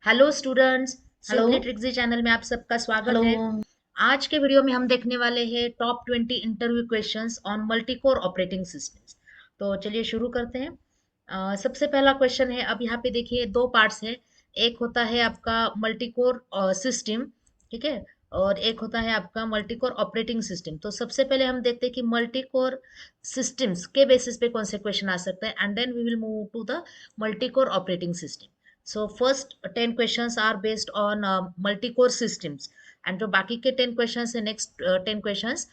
Hello students. Hello. Simply Trixie channel में आप सबका स्वागत हेलो। है। आज के वीडियो में हम देखने वाले हैं top 20 interview questions on multi core operating systems. तो चलिए शुरू करते हैं। सबसे पहला क्वेश्चन है, अब यहाँ पे देखिए दो पार्ट्स है। एक होता है आपका मल्टी कोर सिस्टम, ठीक है, और एक होता है आपका मल्टी कोर ऑपरेटिंग सिस्टम। तो सबसे पहले हम देखते हैं कि मल्टी कोर सिस्टम्स के बेसिस पे कौन से क्वेश्चन आ सकते हैं, and then we will move to the multi core operating system. So first 10 questions are based on multi-core systems, and जो बाकी के 10 questions है, next 10 questions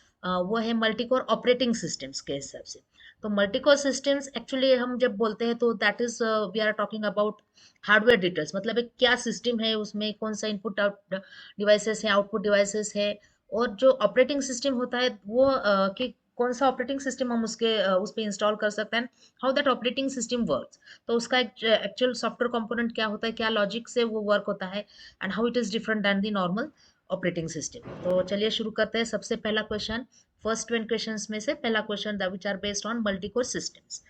वो है multi-core operating systems के हिसाब से। तो multi-core systems एक्चुअली हम जब बोलते हैं तो that is we are talking about hardware details, मतलब एक क्या सिस्टम है, उसमें कौन सा इनपुट आउट डिवाइसेस है, आउटपुट डिवाइसेस है। और जो ऑपरेटिंग सिस्टम होता है वो कि कौन सा ऑपरेटिंग सिस्टम हम उसके उस पे इंस्टॉल कर सकते हैं, how that operating system works. तो उसका एक एक्चुअल सॉफ्टवेयर कंपोनेंट क्या होता है, क्या लॉजिक से वो वर्क होता है, and how it is different than the normal operating system. तो चलिए शुरू करते हैं। सबसे पहला क्वेश्चन, फर्स्ट 20 क्वेश्चंस में से पहला question the which are based on multi core systems.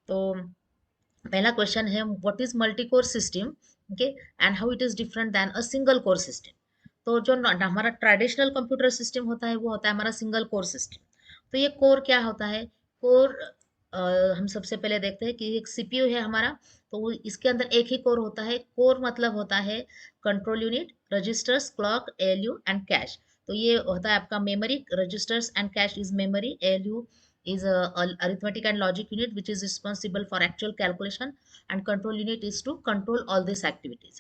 तो पहला क्वेश्चन है, what is multi core system, okay, and how it is different than a single core system. तो जो हमारा ट्रेडिशनल कंप्यूटर सिस्टम होता है वो होता है हमारा सिंगल कोर सिस्टम। तो ये कोर क्या होता है? कोर हम सबसे पहले देखते हैं कि एक सीपीयू है हमारा। तो इसके अंदर एक ही कोर होता है। कोर मतलब होता है control unit, registers, clock, ALU and cache. तो ये होता है आपका memory, registers and cache is memory, ALU is a arithmetic and logic unit which is responsible for actual calculation, and control unit is to control all these activities।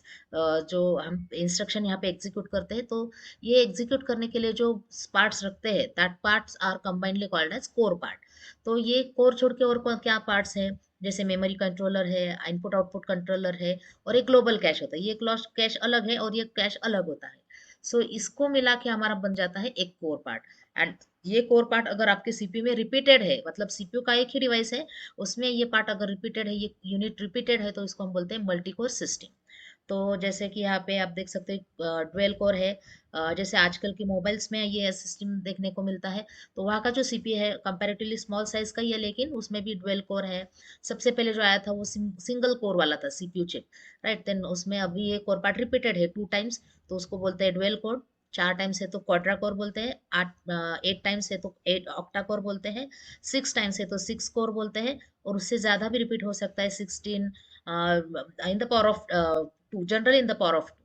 जो हम instruction यहाँ पे execute करते हैं, तो ये एग्जीक्यूट करने के लिए जो पार्ट्स रखते हैं that parts are combinely called as core part. तो ये कोर छोड़ के और क्या पार्ट्स है, जैसे मेमोरी कंट्रोलर है, इनपुट आउटपुट कंट्रोलर है, और एक ग्लोबल कैश होता है। ये कैश अलग है और ये कैश अलग होता है। सो इसको मिला के हमारा बन जाता है एक कोर पार्ट। एंड ये कोर पार्ट अगर आपके सीपीयू में रिपीटेड है, मतलब सीपीयू का एक ही डिवाइस है, उसमें ये पार्ट अगर रिपीटेड है, ये यूनिट रिपीटेड है, तो इसको हम बोलते हैं मल्टी कोर सिस्टम। तो जैसे कि यहाँ पे आप देख सकते हैं डुअल कोर है। जैसे आजकल के मोबाइल्स में ये सिस्टम देखने को मिलता है। तो वहाँ का जो सीपीयू है कंपैरेटिवली स्मॉल साइज का ही है, लेकिन उसमें भी डुअल कोर है। सबसे पहले जो आया था वो सिंगल कोर वाला था सीपीयू चिप, राइट। देन उसमें अभी ये कोर पार्ट रिपीटेड है 2 टाइम्स, तो उसको बोलते हैं डुअल कोर। 4 टाइम्स है तो क्वाड्रा कोर बोलते हैं। 8 टाइम्स है तो 8 ऑक्टा कोर बोलते हैं। 6 टाइम्स है तो 6 कोर बोलते हैं। और उससे ज्यादा भी रिपीट हो सकता है, 16 in the power of 2, generally in the power of 2,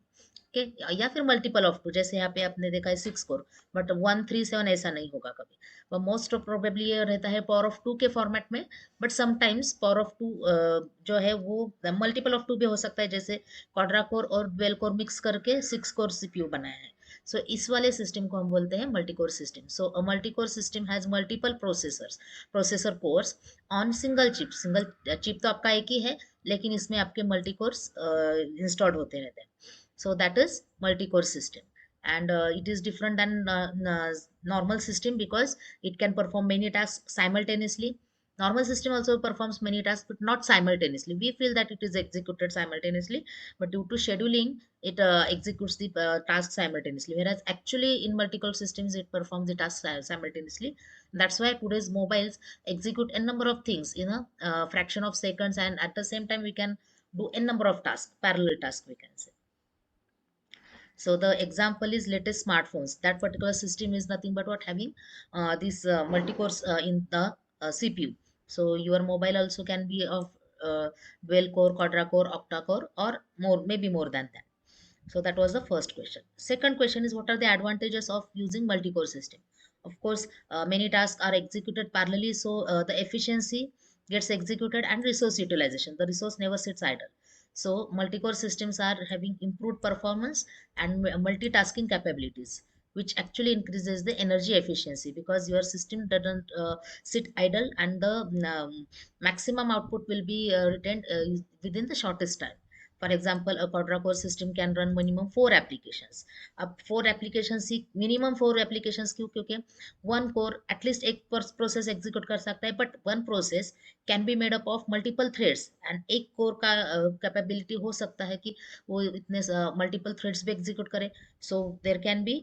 okay, या फिर मल्टीपल ऑफ 2, जैसे यहाँ पे आपने देखा है 6 कोर। बट 137 ऐसा नहीं होगा कभी। वो मोस्ट प्रोबेबली ये रहता है पावर ऑफ 2 के फॉर्मेट में। बट समटाइम्स पावर ऑफ 2 जो है वो मल्टीपल ऑफ 2 भी हो सकता है, जैसे क्वाड्रा कोर और डुअल कोर मिक्स करके 6 कोर सीपीयू बनाया है। सो इस वाले सिस्टम को हम बोलते हैं multi core system. So a multi core system has multiple processors, processor course on single chip. Single chip तो आपका एक ही है, लेकिन इसमें आपके मल्टी कोर्स इंस्टॉल्ड होते रहते हैं। So that is multi-core system, and it is different than normal system because it can perform many tasks simultaneously. Normal system also performs many tasks but not simultaneously. We feel that it is executed simultaneously, but due to scheduling it executes the task simultaneously, whereas actually in multi-core systems it performs the task simultaneously. That's why today's mobiles execute a number of things in a fraction of seconds, and at the same time we can do a number of tasks, parallel tasks we can say. So the example is latest smartphones. That particular system is nothing but what, having this multi-cores in the CPU. So your mobile also can be of dual core, quadra core, octa core, or more, maybe more than that. So that was the first question. Second question is, what are the advantages of using multi-core system? Of course, many tasks are executed parallelly, so the efficiency gets executed, and resource utilization. The resource never sits idle. So multi-core systems are having improved performance and multitasking capabilities, which actually increases the energy efficiency because your system doesn't sit idle, and the maximum output will be retained within the shortest time. For example, a quadra core system can run minimum 4 applications. अब 4 applications ही minimum 4 applications क्यों? क्योंकि one core at least एक process execute कर सकता है, but one process can be made up of multiple threads, and एक core का capability हो सकता है कि वो इतने multiple threads भी execute करे. So there can be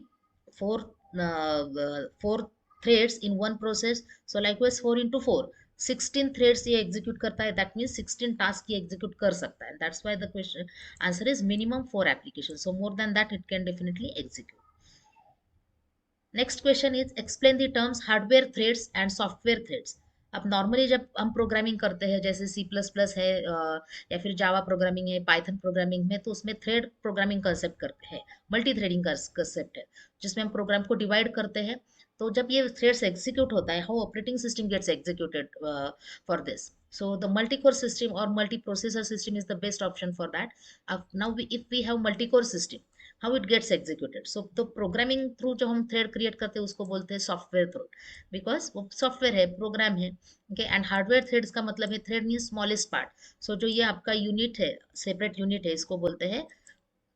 four 4 threads in one process. So likewise 4 into 4. 16 threads ये एग्जीक्यूट करता है, दैट मीन्स 16 टास्क ये एग्जीक्यूट कर सकता है, that's why the question answer is minimum 4 application, so more than that it can definitely execute. Next question is explain the terms hardware threads and software threads. अब normally जब हम programming करते हैं, जैसे सी प्लस प्लस है या फिर Java programming है, पाइथन प्रोग्रामिंग में, तो उसमें थ्रेड प्रोग्रामिंग कंसेप्ट करते हैं, मल्टी थ्रेडिंग कंसेप्ट है, जिसमें हम प्रोग्राम को डिवाइड करते हैं. तो जब ये थ्रेड्स एग्जीक्यूट होता है, how operating system gets executed for this. So the multi-core system or multi-processor system is the best option for that. Now if we have multi-core system, how it gets executed. So the programming through जो हम thread create करते हैं उसको बोलते हैं software thread, because वो software है, program है. Okay, and hardware threads का मतलब है, thread means smallest part. So जो ये आपका unit है, separate unit है, इसको बोलते हैं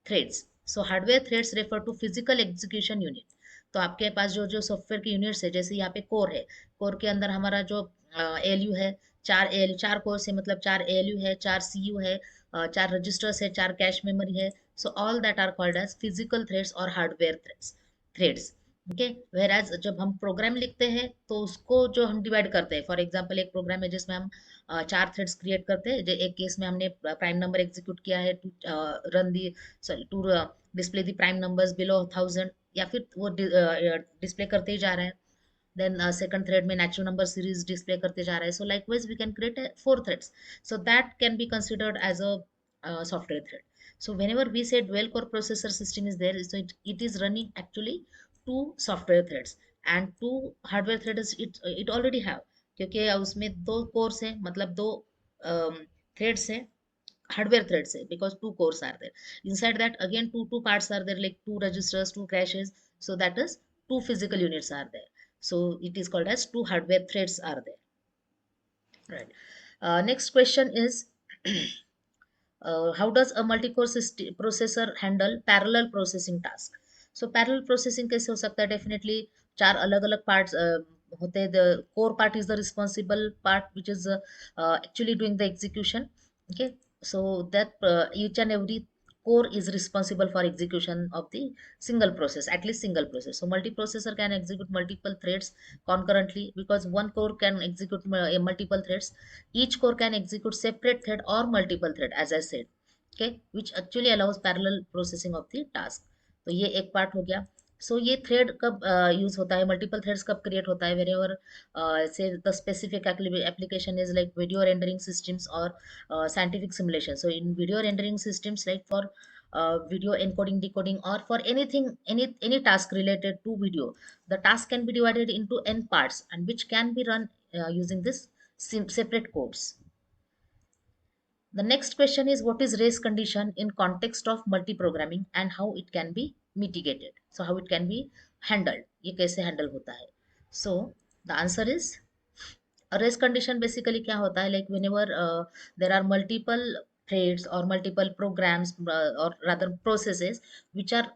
threads. So hardware threads refer to physical execution unit. तो आपके पास जो जो सॉफ्टवेयर के यूनिट्स है, जैसे यहाँ पे कोर है, कोर के अंदर हमारा जो एएलयू है, चार एएलयू, चार कोर से मतलब चार एएलयू है, चार सीयू है, चार रजिस्टर्स है, चार कैश मेमोरी है. So all that are called as physical threads और hardware threads. Okay, whereas जब हम प्रोग्राम लिखते हैं तो उसको जो हम डिवाइड करते हैं, फॉर एग्जाम्पल एक प्रोग्राम है जिसमें हम चार थ्रेड्स क्रिएट करते हैं. एक केस में हमने प्राइम नंबर एग्जीक्यूट किया है to run the, sorry to display the prime numbers below 1000, या फिर वो डिस्प्ले करते ही जा रहा है. देन सेकंड थ्रेड में नेचुरल नंबर सीरीज डिस्प्ले करते जा रहा है. So likewise we can create four threads, so that can be considered as a software thread. So whenever we say dual core processor system is there, so it is running actually two software threads and two hardware threads. It already have, क्योंकि उसमें दो course है, मतलब दो threads है, hardware threads है, because two cores are there. Inside that again two parts are there, like two registers, two caches. So that is two physical units are there. So it is called as two hardware threads are there. Right. Next question is how does a multi-core processor handle parallel processing task. So parallel processing कैसे हो सकता है? Definitely चार अलग अलग parts होते हैं. The core part is the responsible part which is actually doing the execution. Okay, so that each and every core is responsible for execution of the single process, at least single process. So multiprocessor can execute multiple threads concurrently, because one core can execute multiple threads. Each core can execute separate thread or multiple thread, as I said. Okay, which actually allows parallel processing of the task. तो ये एक part हो गया. सो ये thread कब use होता है, multiple threads कब क्रिएट होता है? वेरेवर से the specific application is like video rendering systems और scientific simulation. So in video rendering systems, like for video encoding, decoding, or for anything, any task related to video, the task can be divided into n parts, and which can be run using this separate codes. The next question is, what is race condition in context of multi-programming and how it can be mitigated? So how it can be handled? ये कैसे handle होता है? So the answer is, a race condition basically क्या होता है? Like whenever there are multiple threads or multiple programs or rather processes which are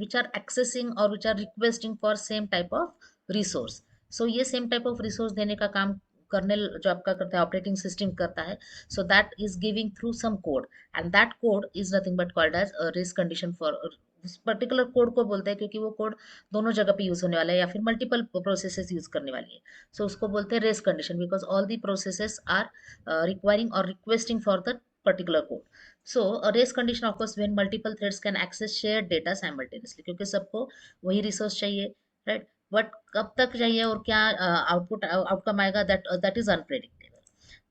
which are accessing or which are requesting for same type of resource. So ये same type of resource देने का काम kernel जो आपका करता है, operating system करता है. So that is giving through some code, and that code is nothing but called as race condition for. उस पर्टिकुलर कोड को बोलते हैं क्योंकि वो कोड दोनों जगह पे यूज होने वाला है या फिर मल्टीपल प्रोसेसेस यूज करने वाली है. सो उसको बोलते हैं race condition, because all the processes are requiring और requesting for the particular code. So a race condition occurs when multiple threads can access shared data simultaneously, क्योंकि सबको वही रिसोर्स चाहिए, राइट. बट कब तक चाहिए और क्या आउटपुट आउटकम आएगा, that is unpredictable.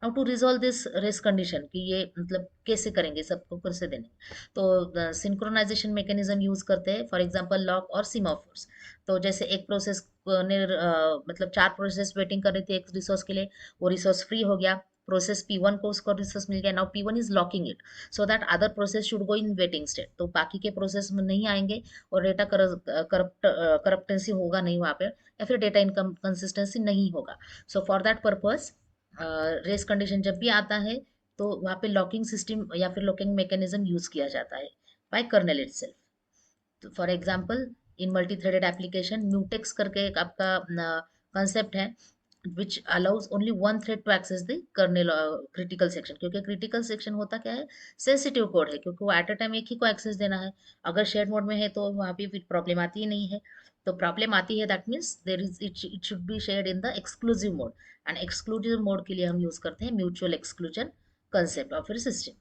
Now to resolve this race condition, कि ये मतलब कैसे करेंगे, सबको कैसे देने, तो सिंक्रोनाइजेशन मैकेनिज्म यूज करते हैं. फॉर एग्जांपल लॉक और सीमाफोर्स. तो जैसे एक प्रोसेस ने मतलब चार प्रोसेस वेटिंग कर रही थी एक रिसोर्स के लिए, वो रिसोर्स फ्री हो गया, प्रोसेस P1 को उसको रिसोर्स मिल गया. Now P1 is locking it so that other process should go in waiting state. तो बाकी के प्रोसेस में नहीं आएंगे और डेटा करप्टेंसी होगा नहीं वहाँ पे, या फिर डेटा इनकम कंसिस्टेंसी नहीं होगा. So for that purpose race condition जब भी आता है तो वहाँ पे लॉकिंग सिस्टम या फिर लॉकिंग मैकेनिज्म यूज किया जाता है बाय कर्नेल इटसेल्फ. तो for example in multi threaded application mutex करके एक आपका कंसेप्ट है, which allows only one thread to access the kernel critical section. क्योंकि critical section होता क्या है, सेंसिटिव कोड है, क्योंकि वो एट अ टाइम एक ही को एक्सेस देना है. अगर शेयर मोड में है तो वहाँ पे फिर प्रॉब्लम आती ही नहीं है. तो प्रॉब्लम आती है, that means there is it should be shared in the exclusive mode, and exclusive mode के लिए हम यूज करते हैं mutual exclusion concept of a system.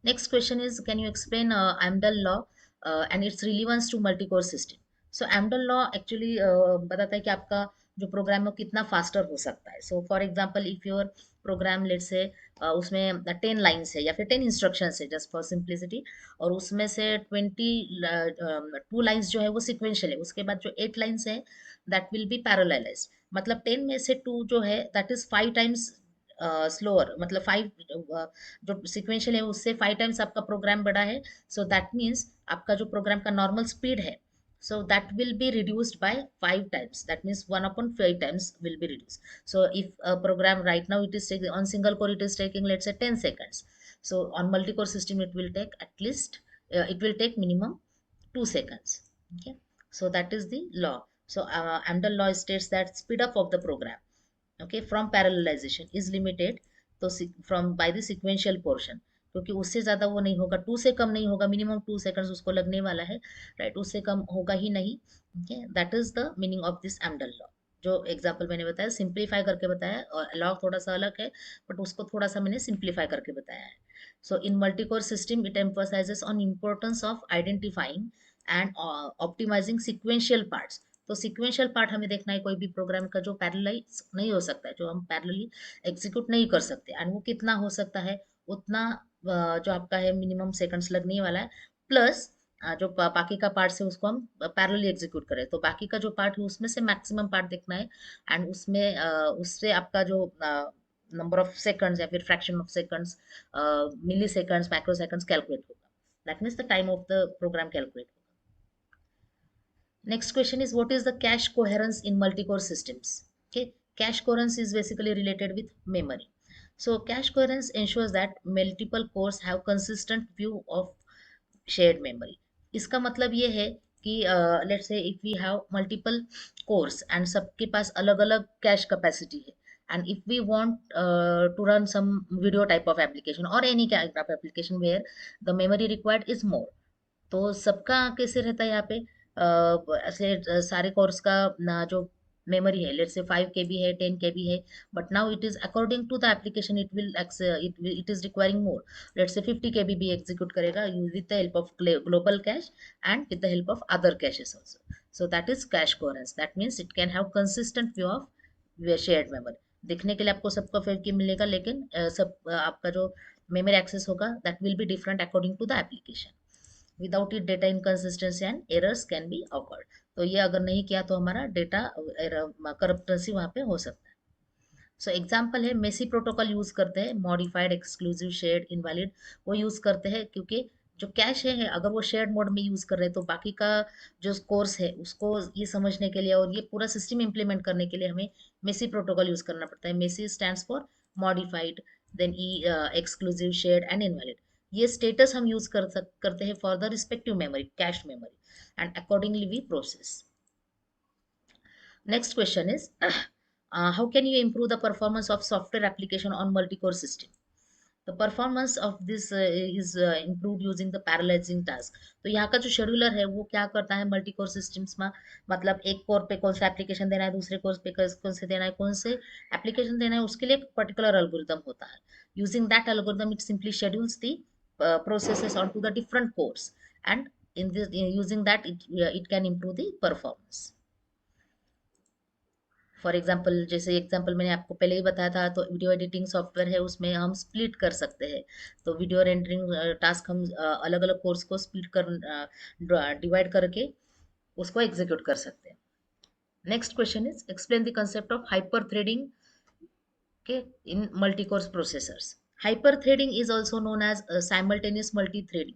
Next question is, can you explain Amdahl law and its relevance to multi-core system? So Amdahl law actually बताता है कि आपका जो प्रोग्राम है वो कितना फास्टर हो सकता है. So for example, if your program let's say उसमें 10 लाइन्स है या फिर 10 इंस्ट्रक्शंस है जस्ट फॉर सिंप्लिसिटी, और उसमें से 2 लाइन्स जो है वो सिक्वेंशियल है, उसके बाद जो 8 लाइन्स है दैट विल बी पैरेललाइज्ड. मतलब 10 में से 2 जो है दैट इज 5 टाइम्स स्लोअर, मतलब 5 जो सिक्वेंशियल है उससे 5 टाइम्स आपका प्रोग्राम बड़ा है. सो दैट मीन्स आपका जो प्रोग्राम का नॉर्मल स्पीड है, so that will be reduced by 5 times, that means 1 upon 5 times will be reduced. So if a program right now it is taking on single core, it is taking let's say 10 seconds, so on multi-core system it will take at least it will take minimum 2 seconds. Okay, so that is the law. So Amdahl law states that speed up of the program, okay, from parallelization is limited तो from by the sequential portion, क्योंकि उससे ज्यादा वो नहीं होगा, 2 से कम नहीं होगा, मिनिमम 2 सेकंड्स उसको लगने वाला है, राइट, उससे कम होगा ही नहीं. Okay, that is the meaning of this Amdahl law. जो एग्जांपल मैंने बताया सिंप्लीफाई करके बताया, और लॉ थोड़ा सा अलग है बट उसको थोड़ा सा मैंने सिंप्लीफाई करके बताया है. So in multicore system it emphasises on importance of identifying and optimising sequential parts. तो सिक्वेंशियल पार्ट हमें देखना है, कोई भी प्रोग्राम का जो पैरेललाइज नहीं हो सकता है, जो हम पैरेलली एग्जीक्यूट नहीं कर सकते, एंड वो कितना हो सकता है उतना जो आपका है मिनिमम सेकंड्स लगने वाला है, प्लस जो बाकी का पार्ट है उसको हम पैरेलली एग्जीक्यूट करें. तो बाकी का जो पार्ट है उसमें से मैक्सिमम पार्ट देखना है, एंड उसमें उससे आपका जो नंबर ऑफ सेकंड्स या फिर fraction of seconds, milli seconds, micro seconds calculate होगा. That means the time of the program calculate. Next question is, what is the cache coherence in multi-core systems? Okay, cache coherence is basically related with memory. So cache coherence ensures that multiple cores have consistent view of shared memory. इसका मतलब ये है कि let's say if we have multiple cores and सबके पास अलग अलग cache capacity है, and if we want to run some video type of application or any kind of application where the memory required is more, तो सबका कैसे रहता है यहाँ पे, ऐसे सारे कोर्स का ना जो मेमोरी है लेट्स से 5 KB है, 10 KB है, but now it is according to the application it will it is requiring more, let's say 50 KB भी एग्जीक्यूट करेगा with the help of global cache and with the help of other caches also. So that is cache coherence. That means it can have consistent view of shared memory. दिखने के लिए आपको सबका 5 KB मिलेगा, लेकिन आपका जो मेमोरी एक्सेस होगा that will be different according to the application. Without it data inconsistency and errors can be occurred. तो ये अगर नहीं किया तो हमारा डेटा करप्टेंसी वहाँ पे हो सकता है. सो एग्जाम्पल है मेसी प्रोटोकॉल यूज करते हैं, मॉडिफाइड, एक्सक्लूसिव, शेयर्ड, इनवैलिड, वो यूज करते हैं क्योंकि जो कैश है अगर वो शेयर्ड मोड में यूज कर रहे हैं तो बाकी का जो कोर्स है उसको ये समझने के लिए और ये पूरा सिस्टम इम्प्लीमेंट करने के लिए हमें मेसी प्रोटोकॉल यूज करना पड़ता है. MESI stands for modified, then E, exclusive, shared and invalid. ये स्टेटस हम यूज करते हैं for the respective memory, cache memory, and accordingly we process. Next question is, how can you improve the performance of software application on multi-core system? The performance of this is improved using the parallelizing task. तो यहाँ का जो scheduler है वो क्या करता है multi core systems में, मतलब एक कोर पे कौन सा एप्लीकेशन देना है, दूसरे कोर पे कौन से देना है, कौन से एप्लीकेशन देना है, उसके लिए एक पर्टिकुलर एल्गोरिदम होता है. Using that algorithm it simply schedules the processes onto the different cores, and in this using that it can improve the performance. For example, जैसे एग्जाम्पल मैंने आपको पहले ही बताया था, तो वीडियो एडिटिंग सॉफ्टवेयर है उसमें हम स्प्लिट कर सकते हैं. तो वीडियो रेंडरिंग टास्क हम अलग अलग कोर्स को स्प्लिट कर डिवाइड करके उसको एग्जीक्यूट कर सकते हैं. Next question is, explain the concept of hyper threading in multi-core processors. Hyper-threading is also known as simultaneous multi-threading.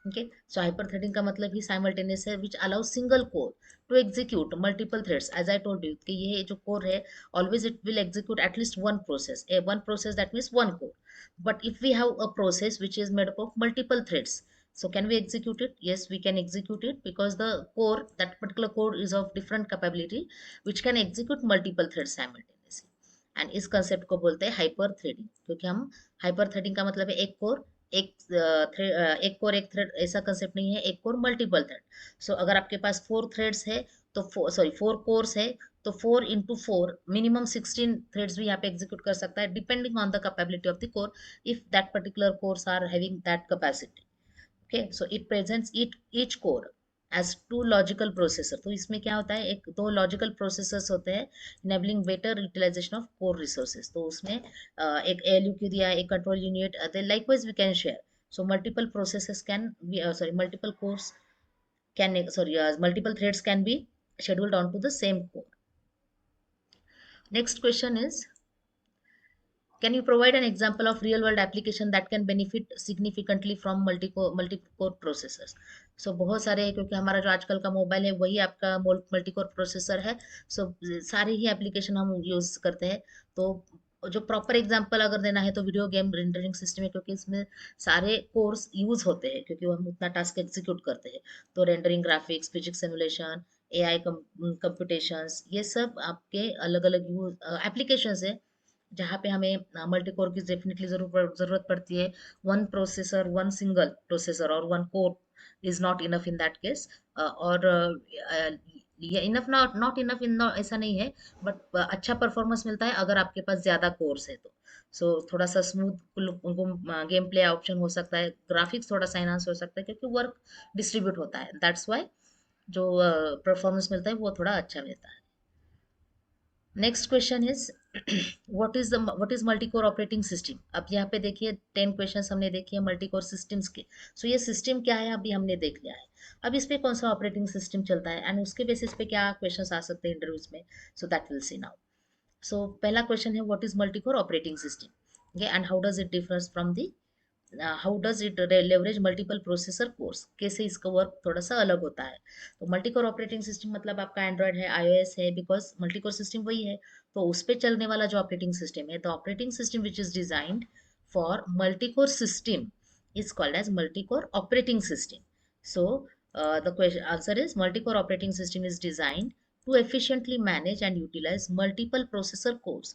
Okay, so hyper-threading का मतलब ही simultaneous है, which allows single core to execute multiple threads. As I told you कि ये जो core है always it will execute at least one process. One process, that means one core. But if we have a process which is made up of multiple threads, so can we execute it? Yes, we can execute it because the core, that particular core is of different capability which can execute multiple threads simultaneously. And इस concept को बोलते हैं hyper threading, क्योंकि हम hyper threading का मतलब है एक कोर एक कोर एक थ्रेड ऐसा कंसेप्ट नहीं है, एक कोर मल्टीपल थ्रेड। सो अगर आपके पास 4 थ्रेड्स है तो 4 कोर्स है तो 4 into 4 मिनिमम 16 थ्रेड्स भी यहाँ पे एग्जीक्यूट कर सकता है, depending on the capability of the core, if that particular cores are having that capacity. Okay, so it presents it each core as two logical processor. तो इसमें क्या होता है, एक दो लॉजिकल प्रोसेसर्स होते हैं, enabling better utilization of core resources. तो उसमें एक एएलयू क्यू दिया है, एक control unit, likewise we can share. So multiple processes can be multiple cores can multiple threads can be scheduled onto the same core. Next question is, can you provide an example of real world application that can benefit significantly from multi-core processors? So बहुत सारे हैं, क्योंकि हमारा जो आजकल का mobile है वही आपका मल्टी कोर प्रोसेसर है। so सारे ही एप्लीकेशन हम यूज करते हैं। तो जो प्रॉपर एग्जांपल अगर देना है तो वीडियो गेम रेंडरिंग सिस्टम है, क्योंकि इसमें सारे कोर्स यूज होते हैं, क्योंकि हम उतना टास्क एग्जीक्यूट करते हैं। तो rendering, graphics, physics simulation, AI computations, ये सब आपके अलग अलग यूज एप्लीकेशंस है जहाँ पे हमें मल्टी कोर की डेफिनेटली जरूरत पड़ती है। One processor, one single processor और one core is not enough in that case. और ये enough not not enough in ऐसा नहीं है, बट अच्छा परफॉर्मेंस मिलता है अगर आपके पास ज्यादा कोर्स है तो। सो थोड़ा सा स्मूथ गेम प्ले ऑप्शन हो सकता है, ग्राफिक्स थोड़ा सा एनहांस हो सकता है, क्योंकि वर्क डिस्ट्रीब्यूट होता है, दैट्स वाई जो परफॉर्मेंस मिलता है वो थोड़ा अच्छा मिलता है। Next question is what is multi core operating system. अब यहाँ पे देखिए 10 क्वेश्चंस हमने देखे हैं मल्टी कोर सिस्टम्स के। सो ये सिस्टम क्या है अभी हमने देख लिया है। अब इस पे कौन सा ऑपरेटिंग सिस्टम चलता है एंड उसके बेसिस पे क्या क्वेश्चंस आ सकते हैं इंटरव्यूज में, so that will see now. So पहला क्वेश्चन है what is multi core operating system, okay, and how does it differs from the how does it leverage multiple processor cores, कैसे इसका work थोड़ा सा अलग होता है। तो मल्टी कोर ऑपरेटिंग सिस्टम मतलब आपका एंड्रॉयड है, आईओएस है, बिकॉज मल्टी कोर सिस्टम वही है। तो उस पर चलने वाला जो ऑपरेटिंग सिस्टम है, the operating system which is designed for multi core system is called as multi-core operating system. So the question answer is multi-core operating system is designed to efficiently manage and utilize multiple processor cores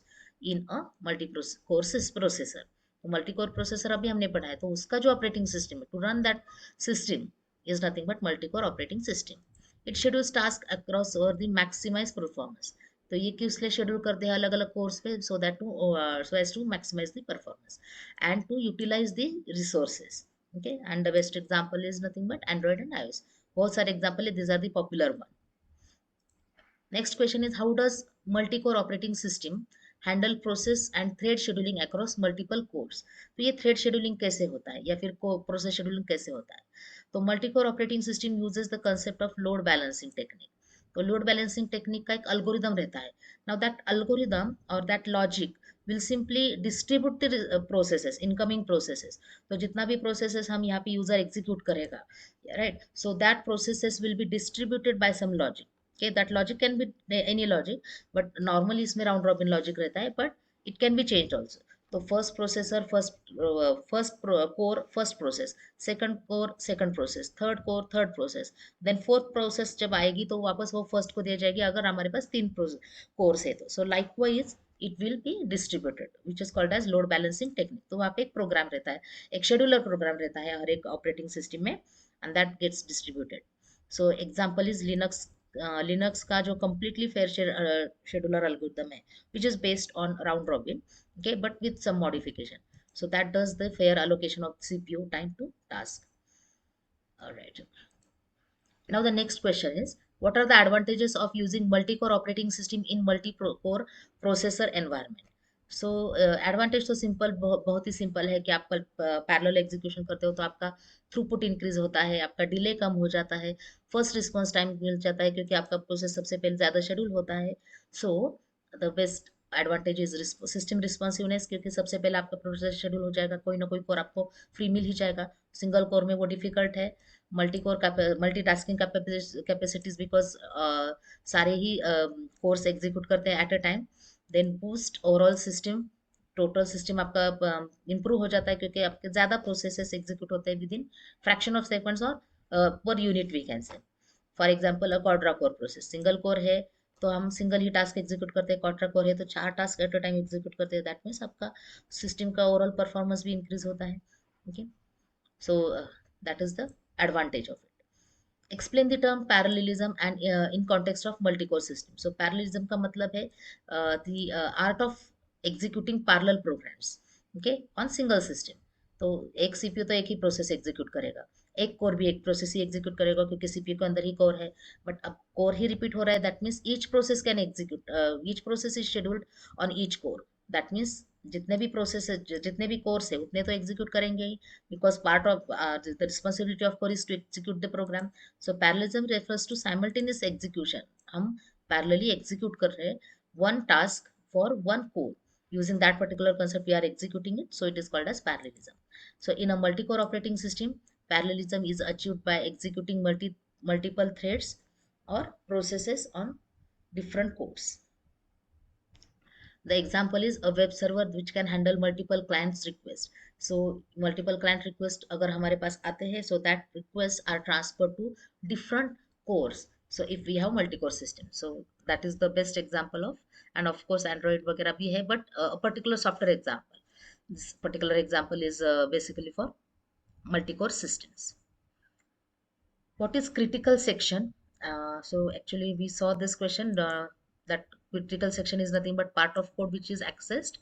in a multi-core processor. तो multi core processor अभी हमने पढ़ा है, तो उसका जो operating system है to run that system is nothing but multi core operating system. It schedules task across over the maximize performance. तो ये किस लिए शेड्यूल करते हैं अलग अलग कोर्स पे, so that to so as to maximize the performance and to utilize the resources. Okay, and the best example is nothing but Android and iOS. बहुत सारे example है, these are the popular one. Next question is how does multi-core operating system handle process and thread scheduling across multiple cores? तो ये thread scheduling कैसे होता है या फिर process scheduling कैसे होता है? तो multi-core operating system uses the concept of load balancing technique. तो load balancing technique का एक algorithm रहता है. Now that algorithm or that logic will simply distribute the processes, incoming processes. तो जितना भी processes हम यहाँ पे user execute करेगा, right? So that processes will be distributed by some logic. Okay, that logic can be any logic, but normally इसमें round robin logic रहता है, but it can be changed also. तो first processor core first process, second core second process, third core third process, then fourth process जब आएगी तो वापस वो first को दे जाएगी अगर हमारे पास 3 cores है तो। So likewise it will be distributed, which is called as load balancing technique. तो वहाँ पे एक प्रोग्राम रहता है, एक शेड्यूलर प्रोग्राम रहता है हर एक ऑपरेटिंग सिस्टम में, and that gets distributed. So example is Linux का जो completely fair scheduler algorithm है, which is based on round robin, okay, but with some modification. So that does the fair allocation of CPU time to task. All right. Now the next question is, what are the advantages of using multi-core operating system in multi-core processor environment? So advantage तो simple बहुत ही simple है कि आप parallel execution करते हो तो आपका throughput increase होता है, आपका डिले कम हो जाता है, फर्स्ट रिस्पॉन्स टाइम मिल जाता है क्योंकि आपका प्रोसेस सबसे पहले ज़्यादा शेड्यूल होता है। So the best advantage is system responsiveness, क्योंकि सबसे पहले आपका प्रोसेस शेड्यूल हो जाएगा, कोई ना कोई कोर आपको फ्री मिल ही जाएगा। सिंगल कोर में वो डिफिकल्ट है, मल्टीटास्किंग कैपेसिटीज बिकॉज सारे ही कोर्स एग्जीक्यूट करते हैं at a time. Then boost overall system, total system आपका इंप्रूव हो जाता है क्योंकि आपके ज़्यादा प्रोसेसेस एग्जीक्यूट होते हैं within fraction of seconds और per unit we can say. For example a quadra core process, single core है तो हम सिंगल ही टास्क एग्जीक्यूट करते हैं, क्वाड्रा कोर है तो 4 task at a time execute करते हैं। दैट मीन्स आपका सिस्टम का ओवरऑल परफॉर्मेंस भी इंक्रीज होता है। Okay, So that is the advantage of it. Explain the term parallelism and in context of multi-core system. So parallelism का मतलब है the art of executing parallel programs, okay, on single system. तो एक CPU तो एक ही process execute करेगा, एक core भी एक प्रोसेस ही एग्जीक्यूट करेगा क्योंकि सीपीयू के अंदर ही कोर है, बट अब कोर ही रिपीट हो रहा है, that means each process can execute, each process is scheduled on each core, that means जितने भी प्रोसेस है, जितने भी कोर्स है उतने तो एग्जीक्यूट करेंगे ही, because part of the responsibility of core is to execute the program. So parallelism refers to simultaneous execution. हम parallelly execute कर रहे हैं one task for one core. Using that particular concept, we are executing it, so it is called as parallelism. So in a multi-core operating system, parallelism is achieved by executing multiple threads or processes on different cores. The example is a web server which can handle multiple clients requests. So multiple client requests अगर हमारे पास आते हैं, so that requests are transferred to different cores. So if we have multi-core system, so that is the best example of, and of course Android वगैरह भी है, but a particular software example. This particular example is basically for multi-core systems. What is critical section? So actually we saw this question, that critical section is nothing but part of code which is accessed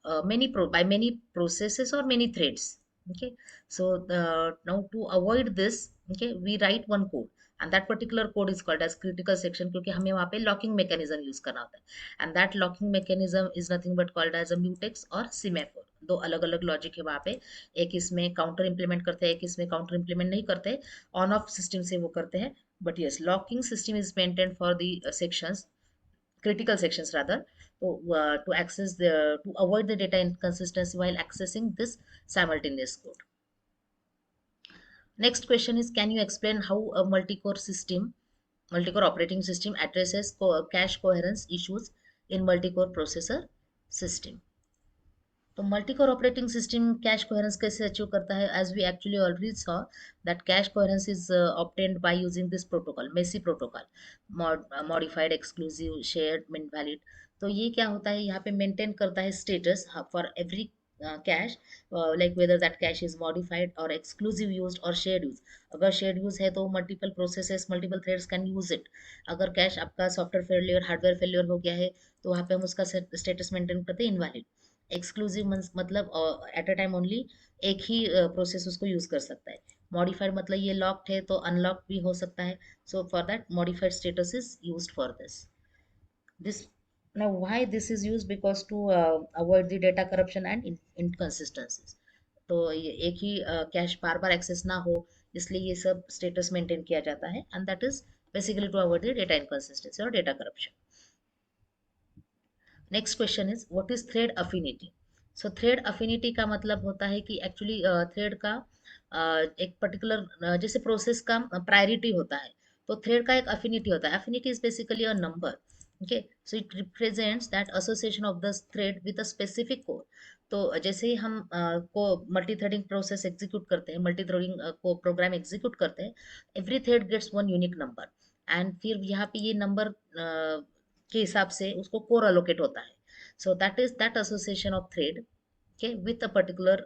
by many processes or many threads. Okay, so now to avoid this, okay, we write one code, and that particular code is called as critical section क्योंकि हमें वहाँ पे locking mechanism use करना होता है, and that locking mechanism is nothing but called as a mutex or semaphore. दो अलग अलग लॉजिक है वहाँ पे, एक इसमें काउंटर इंप्लीमेंट करते हैं, एक इसमें काउंटर इंप्लीमेंट नहीं करते, ऑन ऑफ सिस्टम से वो करते हैं, but yes, locking system is maintained for the sections, critical sections rather, to access the, to avoid the data inconsistency while accessing this simultaneous code. Next question is, can you explain how a multi-core operating system addresses cache coherence issues in multi-core processor system? तो multi core operating system cache coherence कैसे achieve करता है? As we actually already saw that cache coherence is obtained by using this protocol, MESI protocol, modified, exclusive, shared, invalid. तो ये क्या होता है, यहाँ पे मेंटेन करता है status for every cash, like whether that cash is modified और एक्सक्लूसिव यूज्ड और शेयर्ड यूज. अगर शेयर्ड यूज है तो multiple processes, multiple threads can use it. अगर कैश आपका सॉफ्टवेयर फेलियर, हार्डवेयर फेलियर हो गया है, तो वहाँ पे हम उसका स्टेटस मेंटेन करते हैं इनवैलिड. एक्सक्लूसिव मतलब एट अ टाइम ओनली एक ही प्रोसेस उसको यूज कर सकता है. मॉडिफाइड मतलब ये लॉक्ड है तो अनलॉक भी हो सकता है. सो for that modified status is used for this. Now why this is used? Because to avoid the data corruption and inconsistencies. तो ये एक ही कैश बार बार एक्सेस ना हो, इसलिए ये सब स्टेटस मेंटेन किया जाता है, and that is basically to avoid the data inconsistency और data corruption. Next question is, what is thread affinity? So thread affinity का मतलब होता है कि एक्चुअली थ्रेड का एक पर्टिकुलर जैसे प्रोसेस का प्रायोरिटी होता है, तो थ्रेड का एक अफिनिटी होता है. Affinity is basically a number. Okay, so it represents that association of the thread with a specific core. तो जैसे ही हम को मल्टी थ्रेडिंग प्रोसेस एग्जीक्यूट करते हैं, मल्टी थ्रेडिंग को प्रोग्राम एग्जीक्यूट करते हैं, every thread gets one unique number, and फिर यहाँ पे ये नंबर के हिसाब से उसको कोर अलोकेट होता है. So that is that association of thread, okay, with a particular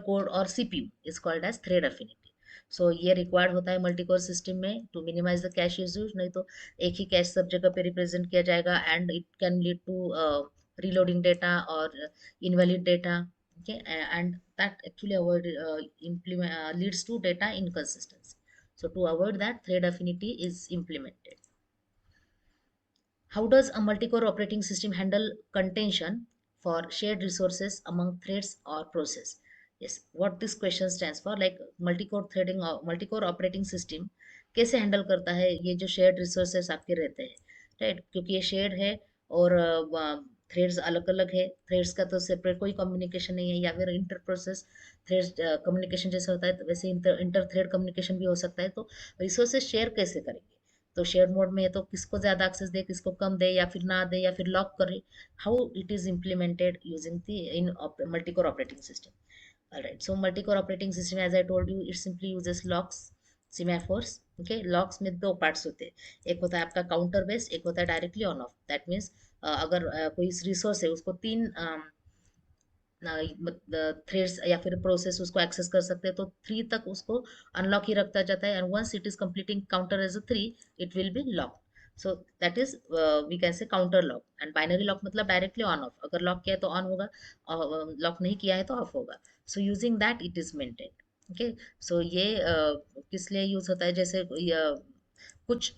code or CPU is called as thread affinity. So ये रिक्वायर्ड होता है मल्टी कोर सिस्टम में to minimize the cache usage. नहीं तो एक ही cash सब जगह पे रिप्रेजेंट किया जाएगा, and it can lead to reloading data और invalid data. Okay, and that actually avoid implement leads to data inconsistency. So to avoid that, thread affinity is implemented. How does a multi-core operating system handle contention for shared resources among threads or process? Yes, what this question stands for, like multi-core threading or multi-core operating system कैसे handle करता है ये जो shared resources आपके रहते हैं, right? क्योंकि ये शेयर्ड है और थ्रेड्स अलग अलग है, थ्रेड्स का तो सेपरेट कोई कम्युनिकेशन नहीं है, या फिर इंटर प्रोसेस थ्रेड्स कम्युनिकेशन जैसे होता है तो वैसे इंटर थ्रेड कम्युनिकेशन भी हो सकता है. तो रिसोर्सेस शेयर कैसे करेंगे? तो शेयर मोड में है तो किसको ज्यादा एक्सेस दे, किसको कम दे, या फिर ना दे, या फिर लॉक करे. How it is implemented using the in multi core operating system. Alright, so multi core operating system as I told you, it simply uses locks, semaphores. Okay, locks में दो पार्ट्स होते हैं, एक होता है आपका काउंटर बेस्ड, एक होता है directly on of. That means अगर कोई रिसोर्स है उसको तीन थ्रेड्स या फिर प्रोसेस उसको एक्सेस कर सकते हैं, तो 3 तक उसको अनलॉक ही रखता जाता है, and once it is completing counter as a 3, it will be lock. So that is we can say counter lock. And binary lock मतलब डायरेक्टली ऑन ऑफ, अगर लॉक किया है तो ऑन होगा, लॉक नहीं किया है तो ऑफ होगा. So using that it is maintained. Okay. So ये किस लिए यूज होता है, जैसे कुछ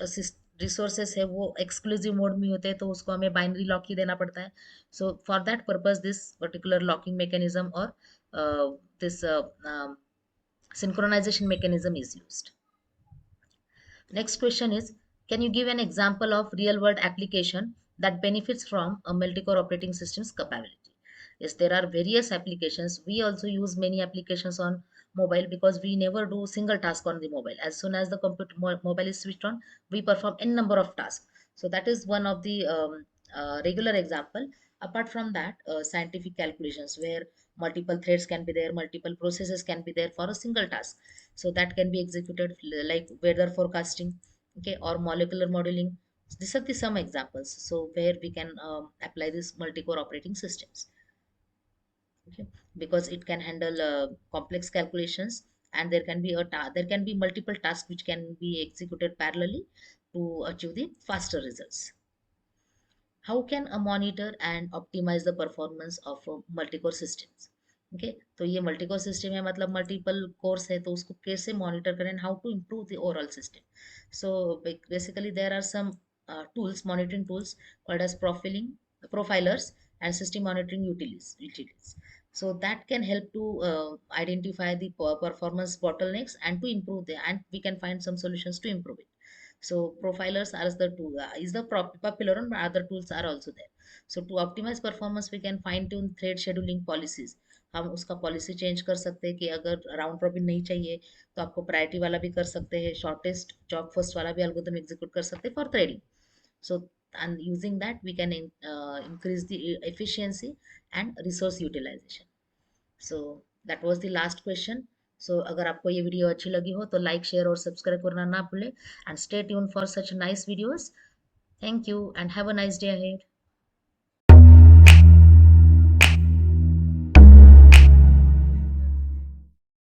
रिसोर्सेस है वो एक्सक्लूसिव मोड में होते हैं, तो उसको हमें बाइनरी लॉक ही देना पड़ता है. सो for that purpose this particular locking mechanism और this synchronization mechanism is used. Next question is, can you give an example of real world application that benefits from a multi-core operating system's capability? Yes, there are various applications. We also use many applications on mobile because we never do single task on the mobile. As soon as the computer mobile is switched on, we perform n number of tasks. So that is one of the regular example. Apart from that, scientific calculations where multiple threads can be there, multiple processes can be there for a single task. So that can be executed like weather forecasting, okay, or molecular modeling. These are the some examples. So where we can apply this multi-core operating systems, okay, because it can handle complex calculations, and there can be there can be multiple tasks which can be executed parallelly to achieve the faster results. How can a monitor and optimize the performance of multi-core systems? Okay, तो ये multi core system है, मतलब multiple course है, तो उसको कैसे monitor करें, how to improve the overall system. So basically there are some tools, monitoring tools called as profilers and system monitoring utilities. So that can help to identify the performance bottlenecks and to improve the, and we can find some solutions to improve it. So profilers are the tool, is the popular one, but other tools are also there. So to optimize performance, we can fine tune thread scheduling policies. हम उसका policy change कर सकते हैं कि अगर round robin नहीं चाहिए तो आपको प्रायोरिटी वाला भी कर सकते हैं, शॉर्टेस्ट जॉब फर्स्ट वाला भी एल्गोरिथम एग्जीक्यूट कर सकते हैं for threading. So and using that we can increase the efficiency and resource utilization. So that was the last question. So अगर आपको ये वीडियो अच्छी लगी हो तो लाइक शेयर और सब्सक्राइब करना ना भूले, and stay tuned for such nice videos. Thank you and have a nice day ahead.